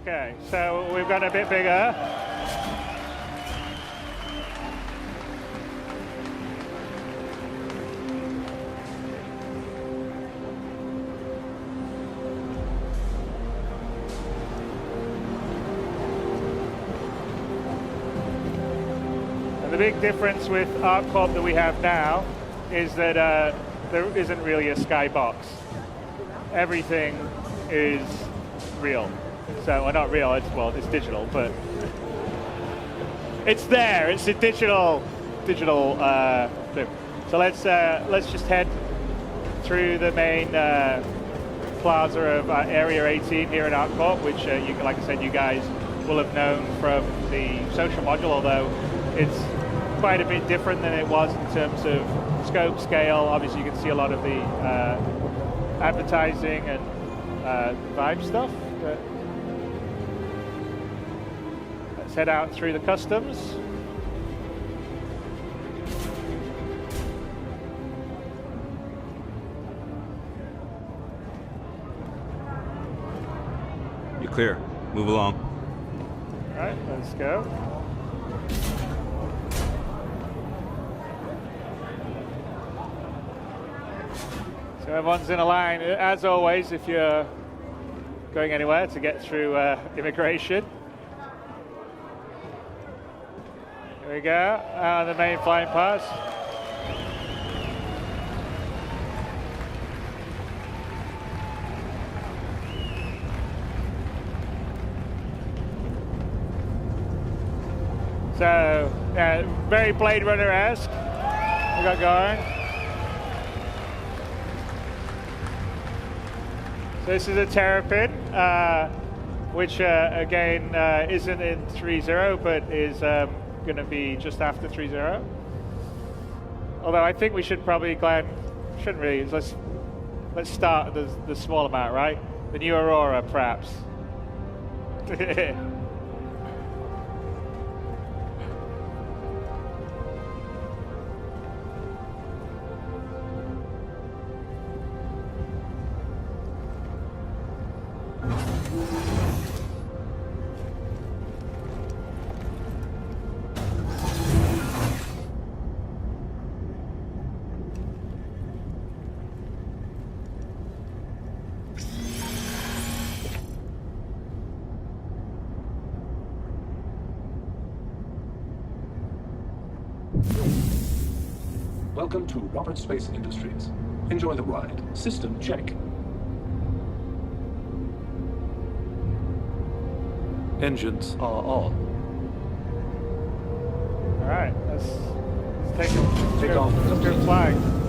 Okay, so we've got a bit bigger. And the big difference with ArcCorp that we have now is that there isn't really a skybox. Everything is real. So, well, not real, it's digital, but it's there. It's a digital thing. So let's just head through the main plaza of Area 18 here in ArcCorp, which, like I said, you guys will have known from the social module, although it's quite a bit different than it was in terms of scope, scale. Obviously, you can see a lot of the advertising and vibe stuff. But let's head out through the customs. You're clear. Move along. All right, let's go. So everyone's in a line, as always, if you're going anywhere to get through immigration. Here we go, the main flying pass. So, yeah, very Blade Runner-esque we got going. So this is a Terrapin, which again isn't in 3.0, but is going to be just after 3.0. Although I think we should probably, Glenn, shouldn't really. Let's start the small amount, right? The new Aurora, perhaps. Welcome to Robert Space Industries. Enjoy the ride. System check. Engines are on. All right, let's take off. Let's go flying.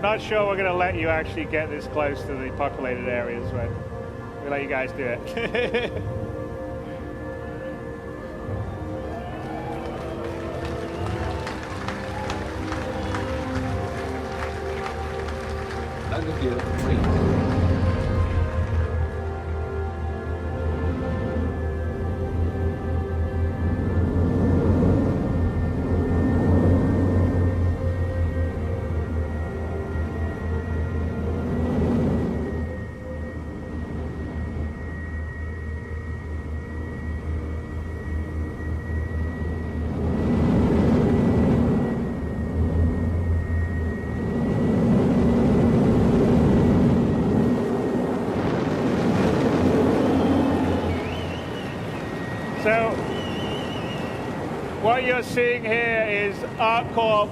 Not sure we're going to let you actually get this close to the populated areas, but we'll let you guys do it. Landing gear 3. So, what you're seeing here is ArcCorp,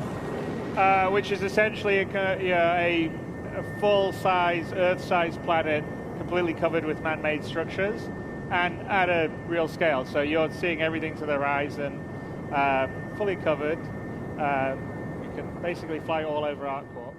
which is essentially a full-size, Earth-sized planet, completely covered with man-made structures, and at a real scale. So you're seeing everything to the horizon, fully covered. You can basically fly all over ArcCorp.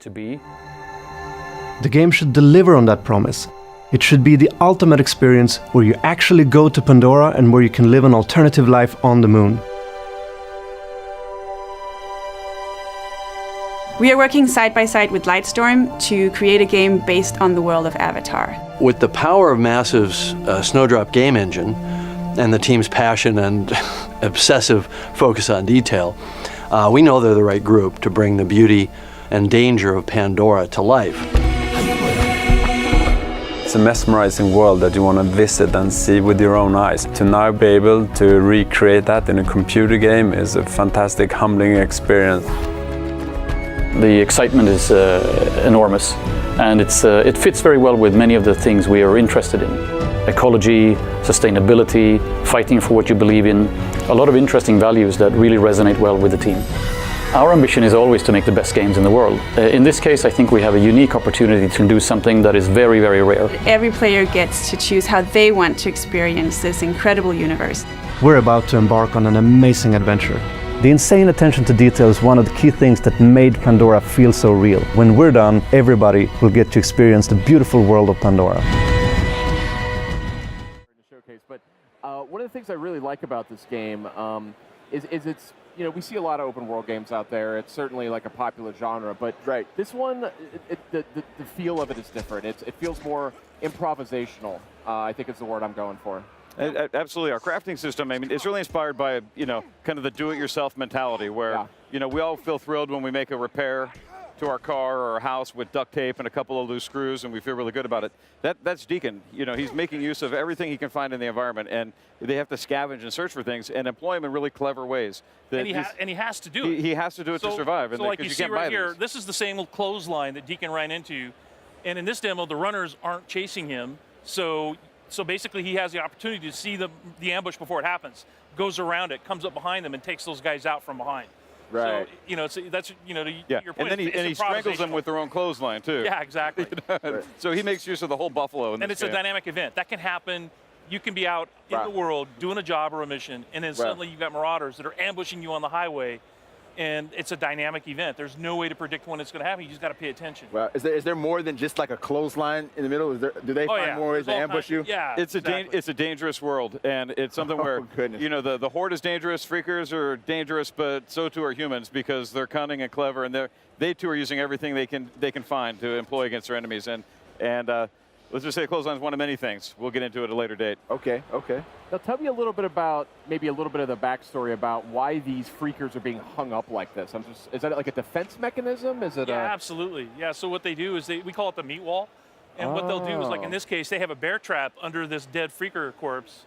To be. The game should deliver on that promise. It should be the ultimate experience where you actually go to Pandora and where you can live an alternative life on the moon. We are working side by side with Lightstorm to create a game based on the world of Avatar. With the power of Massive's Snowdrop game engine and the team's passion and obsessive focus on detail, we know they're the right group to bring the beauty and danger of Pandora to life. It's a mesmerizing world that you want to visit and see with your own eyes. To now be able to recreate that in a computer game is a fantastic, humbling experience. The excitement is enormous, and it fits very well with many of the things we are interested in. Ecology, sustainability, fighting for what you believe in, a lot of interesting values that really resonate well with the team. Our ambition is always to make the best games in the world. In this case, I think we have a unique opportunity to do something that is very, very rare. Every player gets to choose how they want to experience this incredible universe. We're about to embark on an amazing adventure. The insane attention to detail is one of the key things that made Pandora feel so real. When we're done, everybody will get to experience the beautiful world of Pandora. But one of the things I really like about this game is it's, you know, we see a lot of open world games out there. It's certainly like a popular genre, but this one, the feel of it is different. It feels more improvisational, I think is the word I'm going for. Absolutely. Our crafting system, I mean, it's really inspired by, you know, kind of the do-it-yourself mentality where, you know, we all feel thrilled when we make a repair to our car or our house with duct tape and a couple of loose screws, and we feel really good about it. That's Deacon. You know, he's making use of everything he can find in the environment, and they have to scavenge and search for things and employ them in really clever ways. And he has to do it. He has to do it to survive. So like you see right here, this is the same old clothesline that Deacon ran into, and in this demo, the runners aren't chasing him, so basically he has the opportunity to see the ambush before it happens, goes around it, comes up behind them, and takes those guys out from behind. Right. So, you know, that's, you know, to your point. And then he strangles them with their own clothesline, too. Yeah, exactly. So he makes use of the whole buffalo. And it's a dynamic event. That can happen. You can be out in the world doing a job or a mission, and then suddenly you've got marauders that are ambushing you on the highway, and it's a dynamic event. There's no way to predict when it's going to happen. You just got to pay attention. Well, is there more than just like a clothesline in the middle? Do they find more ways to ambush you? Yeah, it's a dangerous world, and it's something where you know the horde is dangerous, freakers are dangerous, but so too are humans because they're cunning and clever, and they too are using everything they can find to employ against their enemies. And let's just say clothesline is one of many things. We'll get into it at a later date. Okay. Now tell me a little bit about, maybe a little bit of the backstory about why these freakers are being hung up like this. Is that like a defense mechanism? Is it? Yeah, absolutely. Yeah, so what they do is we call it the meat wall. And what they'll do is, like in this case, they have a bear trap under this dead freaker corpse.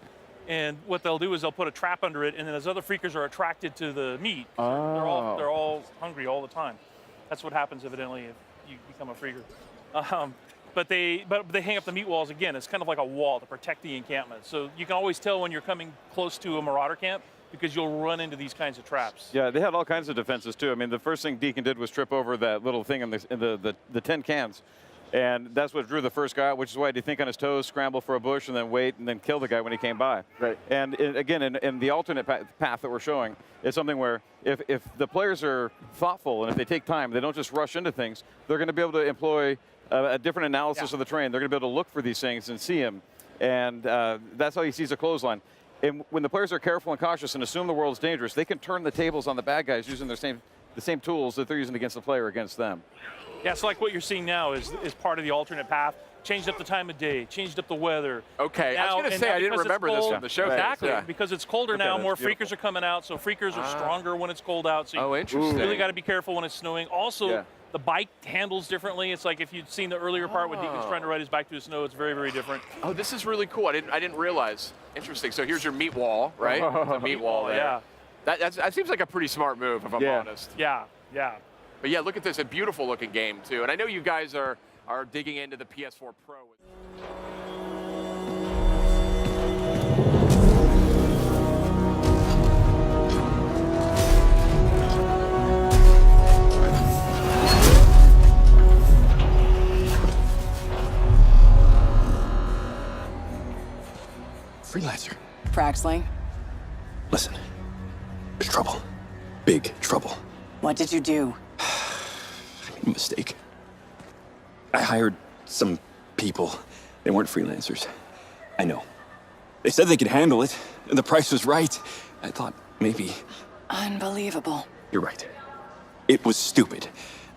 And what they'll do is they'll put a trap under it, and then as other freakers are attracted to the meat, they're all hungry all the time. That's what happens, evidently, if you become a freaker. But they hang up the meat walls again. It's kind of like a wall to protect the encampment. So you can always tell when you're coming close to a marauder camp because you'll run into these kinds of traps. Yeah, they had all kinds of defenses too. I mean, the first thing Deacon did was trip over that little thing in the tin cans. And that's what drew the first guy out, which is why he'd think on his toes, scramble for a bush, and then wait, and then kill the guy when he came by. Right. And again, in the alternate path that we're showing, it's something where if the players are thoughtful and if they take time, they don't just rush into things, they're going to be able to employ a different analysis of the terrain. They're going to be able to look for these things and see them. And that's how he sees a clothesline. And when the players are careful and cautious and assume the world's dangerous, they can turn the tables on the bad guys using the same tools that they're using against the player against them. Yeah, so like what you're seeing now is part of the alternate path. Changed up the time of day, changed up the weather. Okay, I was going to say, I didn't remember this from the show. Exactly, because it's colder now, more freakers are coming out, so freakers are stronger when it's cold out. So you really got to be careful when it's snowing. Also, the bike handles differently. It's like if you'd seen the earlier part when Deacon's trying to ride his bike through the snow, it's very, very different. Oh, this is really cool. I didn't realize. Interesting. So here's your meat wall, right? The meat wall there. Yeah. That seems like a pretty smart move, if I'm honest. Yeah, yeah. But yeah, look at this, a beautiful looking game too. And I know you guys are digging into the PS4 Pro. Axling? Listen, there's trouble. Big trouble. What did you do? I made a mistake. I hired some people. They weren't freelancers. I know. They said they could handle it, and the price was right. I thought maybe... Unbelievable. You're right. It was stupid.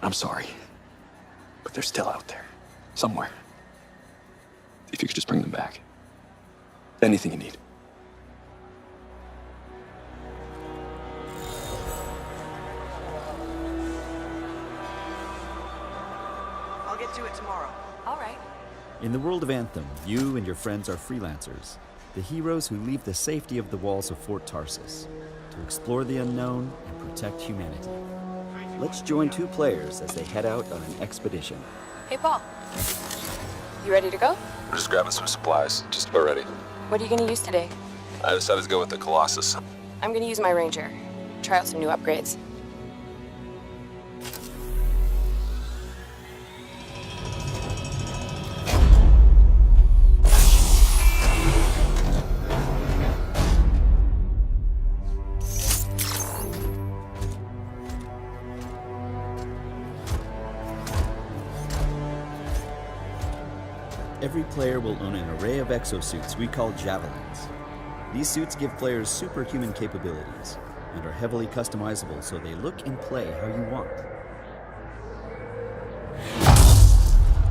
I'm sorry. But they're still out there. Somewhere. If you could just bring them back. Anything you need. I'll get to it tomorrow. All right. In the world of Anthem, you and your friends are freelancers, the heroes who leave the safety of the walls of Fort Tarsus to explore the unknown and protect humanity. Let's join two players as they head out on an expedition. Hey, Paul. You ready to go? I'm just grabbing some supplies, just about ready. What are you going to use today? I decided to go with the Colossus. I'm going to use my Ranger. Try out some new upgrades. Every player will own an array of exosuits we call Javelins. These suits give players superhuman capabilities and are heavily customizable so they look and play how you want.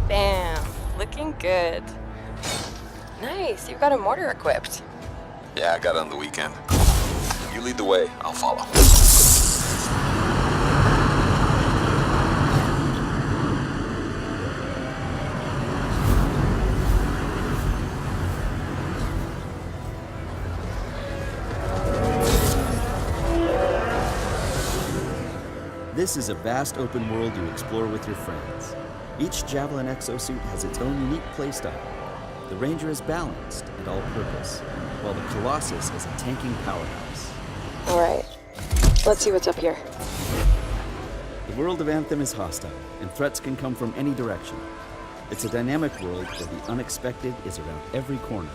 Bam! Looking good. Nice, you've got a mortar equipped. Yeah, I got it on the weekend. You lead the way, I'll follow. This is a vast open world you explore with your friends. Each Javelin exosuit has its own unique playstyle. The Ranger is balanced and all-purpose, while the Colossus is a tanking powerhouse. All right, let's see what's up here. The world of Anthem is hostile, and threats can come from any direction. It's a dynamic world where the unexpected is around every corner.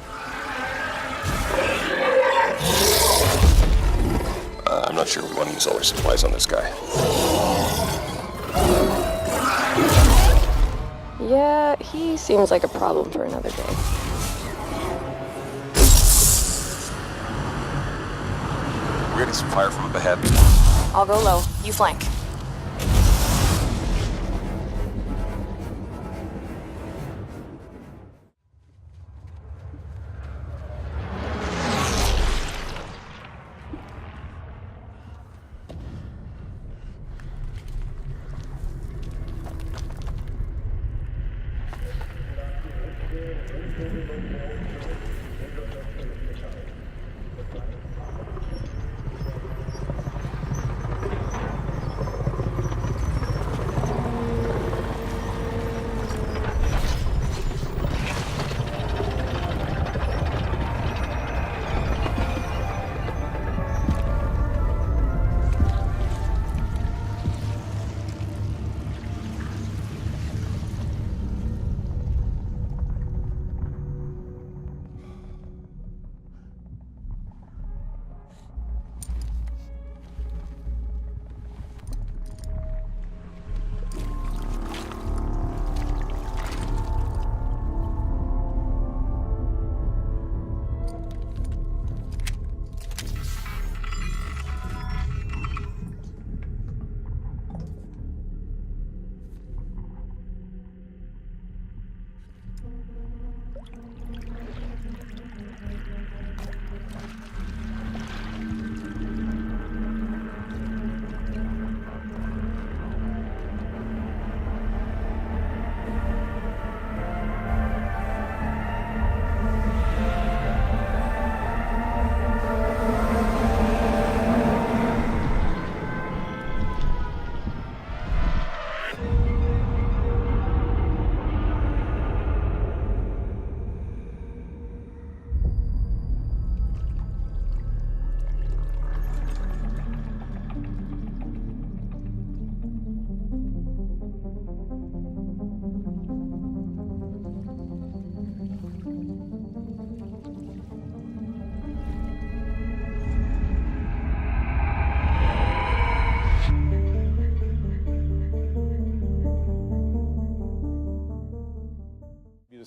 I'm not sure we want to use all our supplies on this guy. Yeah, he seems like a problem for another day. We're getting some fire from up ahead. I'll go low. You flank.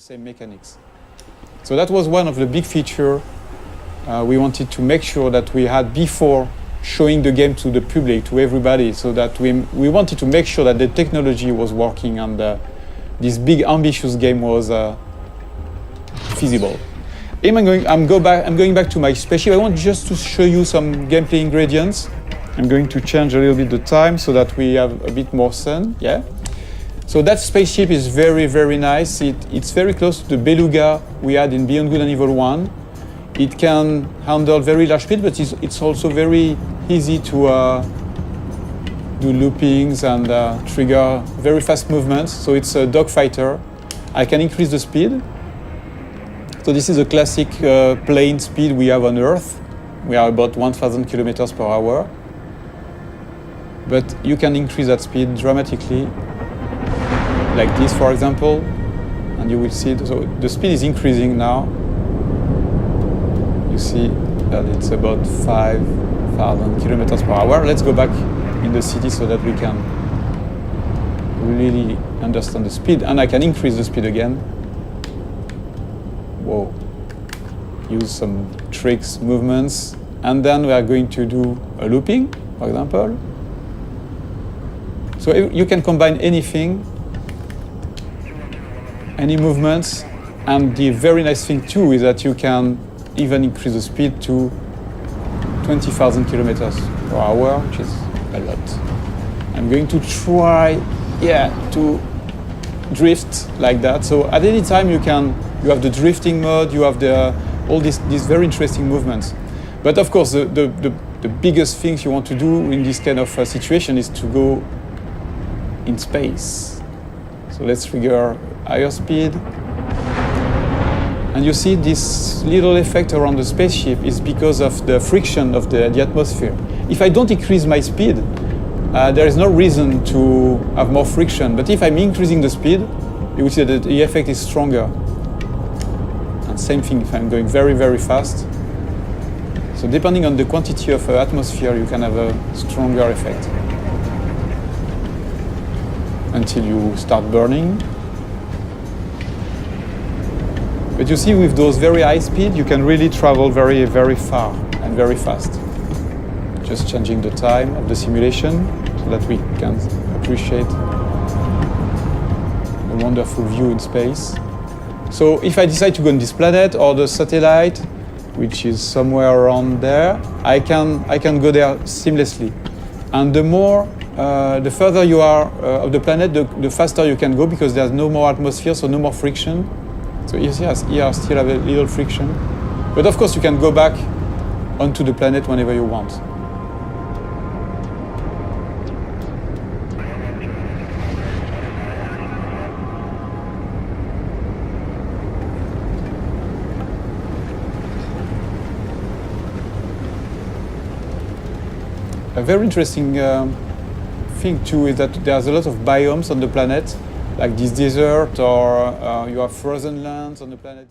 same mechanics. So that was one of the big features we wanted to make sure that we had before showing the game to the public, to everybody, so that we wanted to make sure that the technology was working and this big ambitious game was feasible. I'm going back to my spaceship. I want just to show you some gameplay ingredients. I'm going to change a little bit the time so that we have a bit more sun. Yeah. So that spaceship is very, very nice. It's very close to the Beluga we had in Beyond Good and Evil 1. It can handle very large speed, but it's also very easy to do loopings and trigger very fast movements. So it's a dogfighter. I can increase the speed. So this is a classic plane speed we have on Earth. We are about 1,000 kilometers per hour. But you can increase that speed dramatically, like this, for example, and you will see. So the speed is increasing now. You see that it's about 5,000 kilometers per hour. Let's go back in the city so that we can really understand the speed, and I can increase the speed again. Whoa. Use some tricks, movements, and then we are going to do a looping, for example. So you can combine anything, any movements, and the very nice thing too is that you can even increase the speed to 20,000 kilometers per hour, which is a lot. I'm going to try, to drift like that. So at any time you have the drifting mode, you have all these very interesting movements. But of course, the biggest things you want to do in this kind of situation is to go in space. So let's trigger higher speed. And you see this little effect around the spaceship is because of the friction of the atmosphere. If I don't increase my speed, there is no reason to have more friction. But if I'm increasing the speed, you will see that the effect is stronger. And same thing if I'm going very, very fast. So depending on the quantity of atmosphere, you can have a stronger effect. Until you start burning. But you see, with those very high speed, you can really travel very, very far and very fast. Just changing the time of the simulation so that we can appreciate the wonderful view in space. So if I decide to go on this planet or the satellite, which is somewhere around there, I can go there seamlessly. And the further you are of the planet, the faster you can go because there's no more atmosphere, so no more friction. So you see, here I still have a little friction. But of course, you can go back onto the planet whenever you want. A very interesting thing too is that there's a lot of biomes on the planet, like this desert, or you have frozen lands on the planet.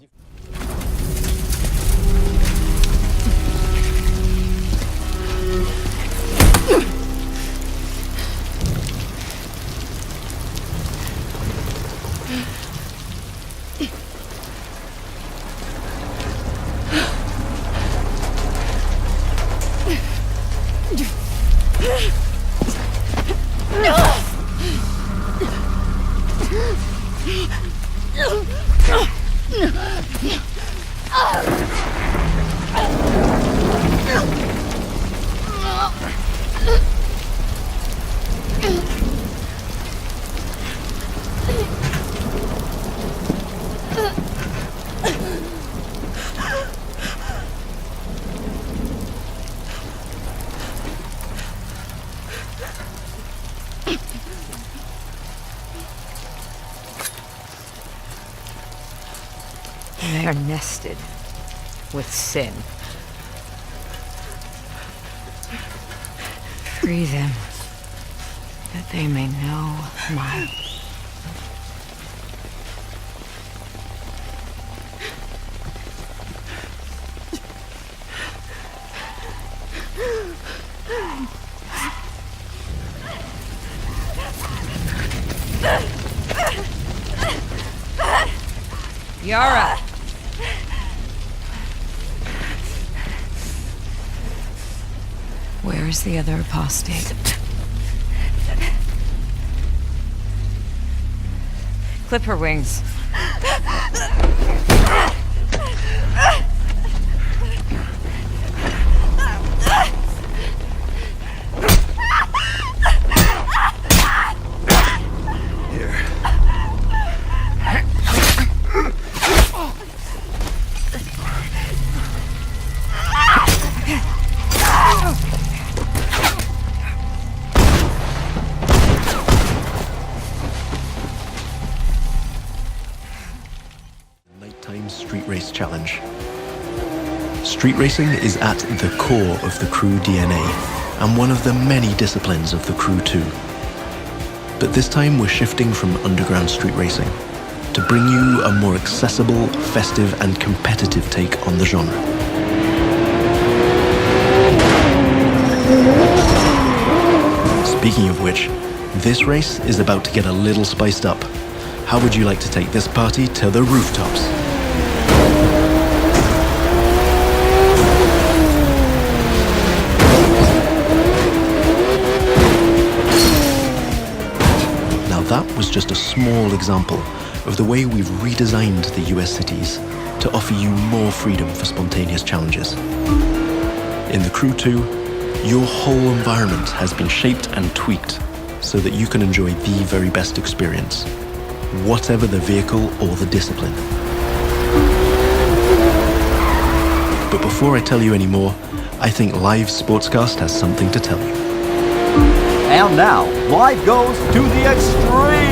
They are nested with sin. Free them, that they may know my... Yara! Where is the other apostate? Clip her wings. Street Race Challenge. Street racing is at the core of the crew DNA and one of the many disciplines of the crew 2. But this time we're shifting from underground street racing to bring you a more accessible, festive and competitive take on the genre. Speaking of which, this race is about to get a little spiced up. How would you like to take this party to the rooftops? That was just a small example of the way we've redesigned the US cities to offer you more freedom for spontaneous challenges. In the Crew 2, your whole environment has been shaped and tweaked so that you can enjoy the very best experience, whatever the vehicle or the discipline. But before I tell you any more, I think Live Sportscast has something to tell you. And now, life goes to the extreme!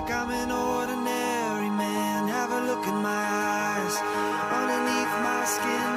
like I'm an ordinary man. Have a look in my eyes, underneath my skin.